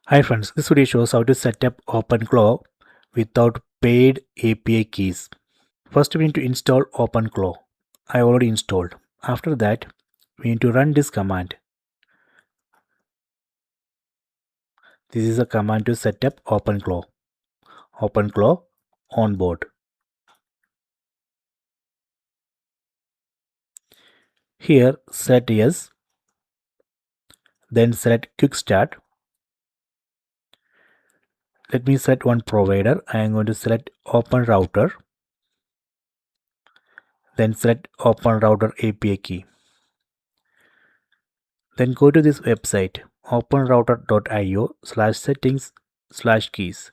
Hi friends, this video shows how to set up OpenClaw without paid API keys. First we need to install OpenClaw. I already installed. After that, we need to run this command. This is a command to set up OpenClaw. OpenClaw on board. Here set yes, then select quick start. Let me set one provider. I am going to select OpenRouter. Then select OpenRouter API key. Then go to this website openrouter.io/settings/keys.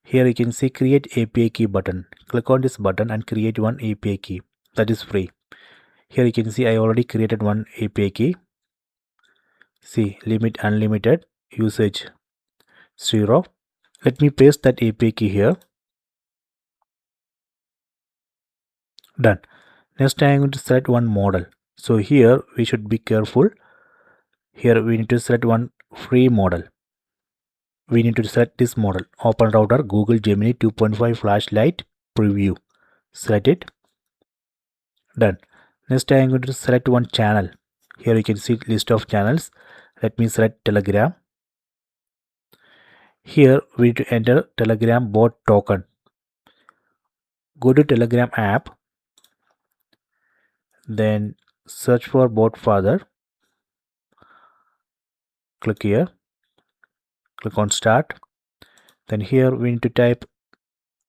Here you can see create API key button. Click on this button and create one API key. That is free. Here you can see I already created one API key. See, limit unlimited, usage 0. Let me paste that API key here. Done. Next I am going to select one model. So here we should be careful. Here we need to select one free model. We need to select this model, OpenRouter Google Gemini 2.5 flashlight preview. Select it. Done. Next I am going to select one channel. Here you can see list of channels. Let me select Telegram. Here we need to enter Telegram bot token. Go to Telegram app. Then search for bot father. Click here. Click on start. Then here we need to type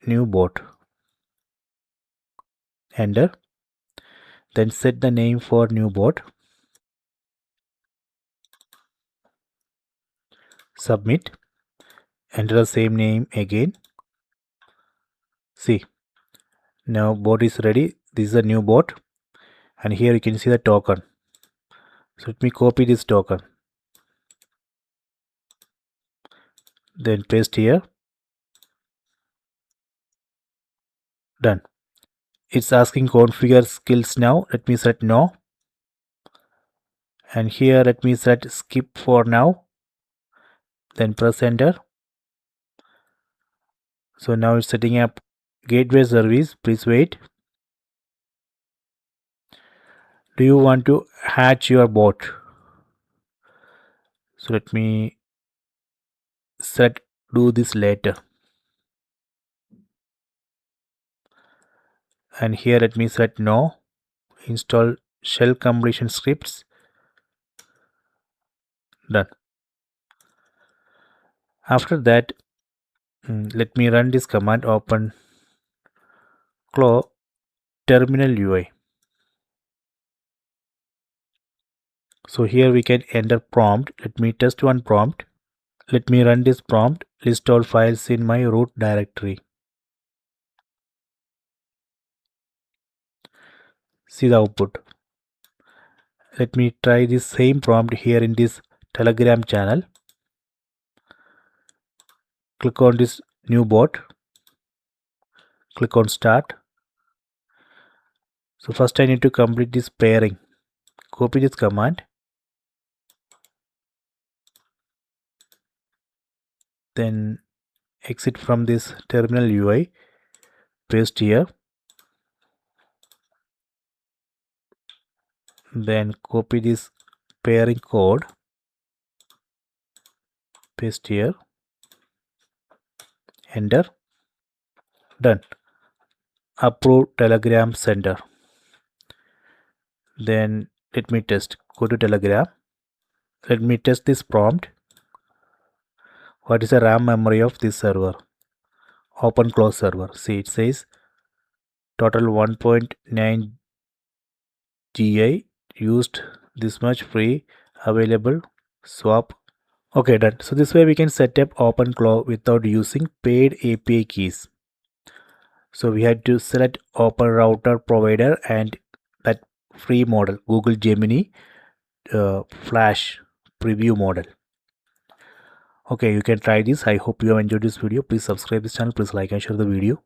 new bot. Enter. Then set the name for new bot. Submit. Enter the same name again. See, now bot is ready. This is a new bot, and here you can see the token. So let me copy this token, then paste here. Done. It's asking configure skills now. Let me select no, and here let me select skip for now, then press enter. So now it's setting up gateway service. Please wait. Do you want to hatch your bot? So let me select do this later, and here let me select no. Install shell completion scripts. Done. After that, let me run this command OpenClaw terminal UI. So here we can enter prompt. Let me test one prompt. Let me run this prompt. List all files in my root directory. See the output. Let me try this same prompt here in this Telegram channel. Click on this new bot. Click on start. So first I need to complete this pairing. Copy this command. Then exit from this terminal UI. Paste here. Then copy this pairing code. Paste here. Enter. Done. Approve Telegram sender. Then let me test. Go to Telegram. Let me test this prompt. What is the RAM memory of this server? OpenClaw server. See, it says total 1.9 GI, used this much, free, available, swap. Okay, done. So this way we can set up OpenClaw without using paid API keys. So we had to select OpenRouter provider and that free model, Google Gemini Flash preview model. Okay, you can try this. I hope you have enjoyed this video. Please subscribe this channel. Please like and share the video.